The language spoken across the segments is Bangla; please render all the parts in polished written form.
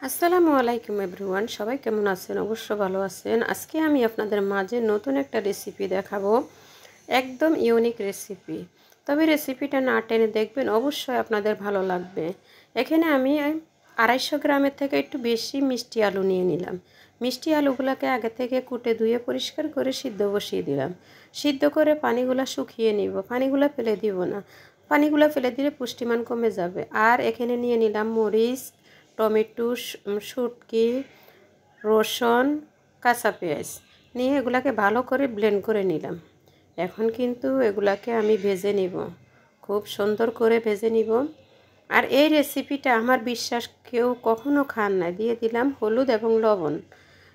আসসালামু আলাইকুম এভরিওয়ান, সবাই কেমন আছেন? অবশ্য ভালো আছেন। আজকে আমি আপনাদের মাঝে নতুন একটা রেসিপি দেখাবো, একদম ইউনিক রেসিপি। তবে রেসিপিটা না টেনে দেখবেন, অবশ্যই আপনাদের ভালো লাগবে। এখানে আমি 250 গ্রামের থেকে একটু বেশি মিষ্টি আলু নিয়ে নিলাম। মিষ্টি আলুগুলোকে আগে থেকে কুটে ধুয়ে পরিষ্কার করে সিদ্ধ বসিয়ে দিলাম। সিদ্ধ করে পানিগুলো শুকিয়ে নিব, পানিগুলো ফেলে দিব না। পানিগুলো ফেলে দিলে পুষ্টিমান কমে যাবে। আর এখানে নিয়ে নিলাম মরিচ, টমেটো, শুটকি, রসুন, কাঁচা পেঁয়াজ নিয়ে এগুলাকে ভালো করে ব্লেন্ড করে নিলাম। এখন কিন্তু এগুলাকে আমি ভেজে নিব, খুব সুন্দর করে ভেজে নিব। আর এই রেসিপিটা আমার বিশ্বাস কেউ কখনো খান না। দিয়ে দিলাম হলুদ এবং লবণ।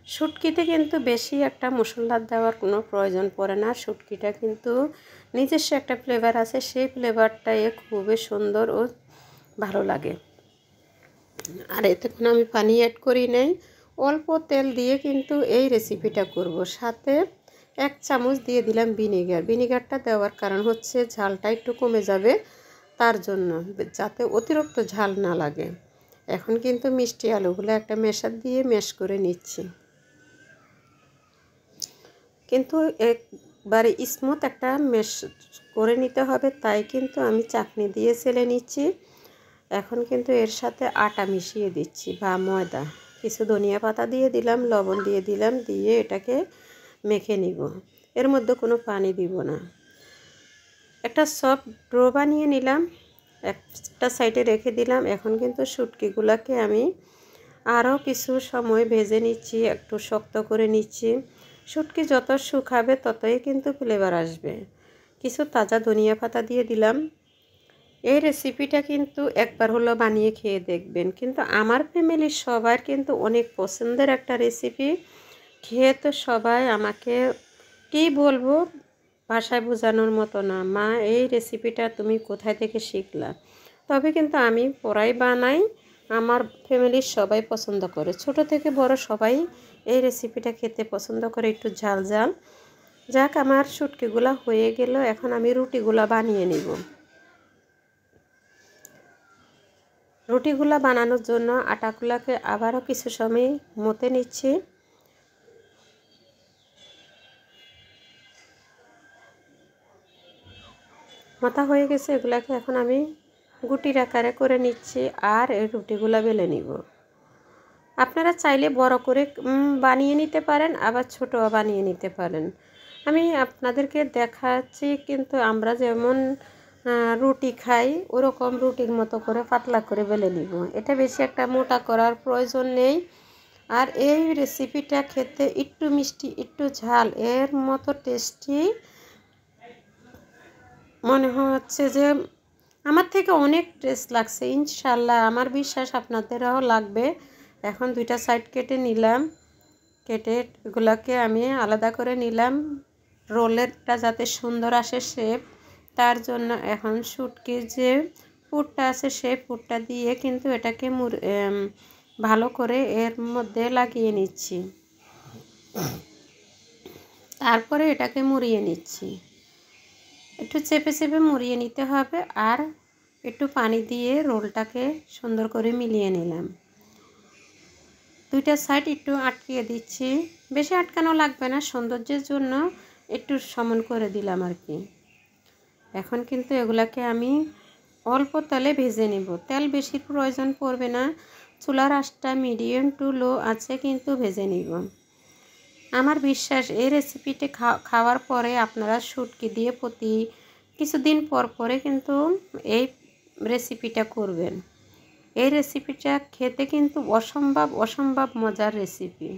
শুটকিতে কিন্তু বেশি একটা মশলা দেওয়ার কোনো প্রয়োজন পড়ে না। শুটকিটা কিন্তু নিজস্ব একটা ফ্লেভার আছে, সেই ফ্লেভারটাই খুবই সুন্দর ও ভালো লাগে। আর এতে কোনো আমি পানি অ্যাড করি নাই, অল্প তেল দিয়ে কিন্তু এই রেসিপিটা করব। সাথে 1 চামচ দিয়ে দিলাম ভিনেগার। ভিনেগারটা দেওয়ার কারণ হচ্ছে ঝালটা একটু কমে যাবে, তার জন্য, যাতে অতিরিক্ত ঝাল না লাগে। এখন কিন্তু মিষ্টি আলুগুলো একটা মেশার দিয়ে ম্যাশ করে নিচ্ছি, কিন্তু একবারে স্মুথ একটা ম্যাশ করে নিতে হবে, তাই কিন্তু আমি চাকনি দিয়ে ছেলে নিচ্ছি। এখন কিন্তু এর সাথে আটা মিশিয়ে দিচ্ছি বা ময়দা, কিছু ধনিয়া পাতা দিয়ে দিলাম, লবণ দিয়ে দিলাম, দিয়ে এটাকে মেখে নিব। এর মধ্যে কোনো পানি দিব না। একটা সফট ডো বানিয়ে নিলাম, একটা সাইডে রেখে দিলাম। এখন কিন্তু শুটকিগুলোকে আমি আরও কিছু সময় ভেজে নিচ্ছি, একটু শক্ত করে নিচ্ছি। শুটকি যত শুকাবে ততই কিন্তু ফ্লেভার আসবে। কিছু তাজা ধনিয়া পাতা দিয়ে দিলাম। এই রেসিপিটা কিন্তু একবার হলো বানিয়ে খেয়ে দেখবেন, কিন্তু আমার ফ্যামিলির সবার কিন্তু অনেক পছন্দের একটা রেসিপি। খেয়ে তো সবাই আমাকে কী বলবো, ভাষায় বোঝানোর মতো না, মা এই রেসিপিটা তুমি কোথায় থেকে শিখলা। তবে কিন্তু আমি পড়াই বানাই, আমার ফ্যামিলির সবাই পছন্দ করে, ছোট থেকে বড় সবাই এই রেসিপিটা খেতে পছন্দ করে, একটু ঝাল ঝাল। যাক, আমার শুটকিগুলা হয়ে গেল। এখন আমি রুটিগুলা বানিয়ে নিব। রুটিগুলা বানানোর জন্য আটাগুলাকে আবারও কিছু সময় মতে নিচ্ছি। মাথা হয়ে গেছে, এগুলাকে এখন আমি গুটির আকারে করে নিচ্ছি আর এই রুটিগুলা বেলে নিব। আপনারা চাইলে বড় করে বানিয়ে নিতে পারেন, আবার ছোটও বানিয়ে নিতে পারেন। আমি আপনাদেরকে দেখাচ্ছি, কিন্তু আমরা যেমন রুটি খাই ওরকম রুটির মতো করে পাতলা করে বেলে নিব। এটা বেশি একটা মোটা করার প্রয়োজন নেই। আর এই রেসিপিটা খেতে একটু মিষ্টি একটু ঝাল, এর মতো টেস্টি মনে হচ্ছে যে আমার থেকে অনেক টেস্ট লাগছে। ইনশাল্লাহ আমার বিশ্বাস আপনাদেরও লাগবে। এখন দুইটা সাইড কেটে নিলাম, কেটে এগুলোকে আমি আলাদা করে নিলাম, রোলেরটা যাতে সুন্দর আসে শেপ, তার জন্য এখন শুটকির যে পুরটা আছে সেই পুরটা দিয়ে কিন্তু এটাকে ভালো করে এর মধ্যে লাগিয়ে নিচ্ছি, তারপরে এটাকে মুড়িয়ে নিচ্ছি। একটু চেপে চেপে মুড়িয়ে নিতে হবে, আর একটু পানি দিয়ে রোলটাকে সুন্দর করে মিলিয়ে নিলাম। দুইটা সাইড একটু আটকিয়ে দিচ্ছি, বেশি আটকানো লাগবে না, সৌন্দর্যের জন্য একটু সমান করে দিলাম আর কি। এখন কিন্তু এগুলাকে আমি অল্প তেলে ভেজে নেব, তেল বেশি প্রয়োজন পড়বে না। চুলার আঁচটা মিডিয়াম টু লো আছে কিন্তু ভেজে নিব। আমার বিশ্বাস এই রেসিপিটি খাওয়ার পরে আপনারা শুটকি দিয়ে প্রতি কিছুদিন পর পরে কিন্তু এই রেসিপিটা করবেন। এই রেসিপিটা খেতে কিন্তু অসম্ভব অসম্ভব মজার রেসিপি।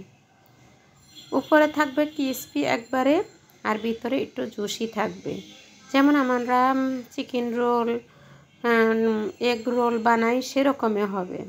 উপরে থাকবে ক্রিসপি একবারে, আর ভিতরে একটু জুসি থাকবে। যেমন আমরা চিকেন রোল, এগ রোল বানাই সেরকমই হবে।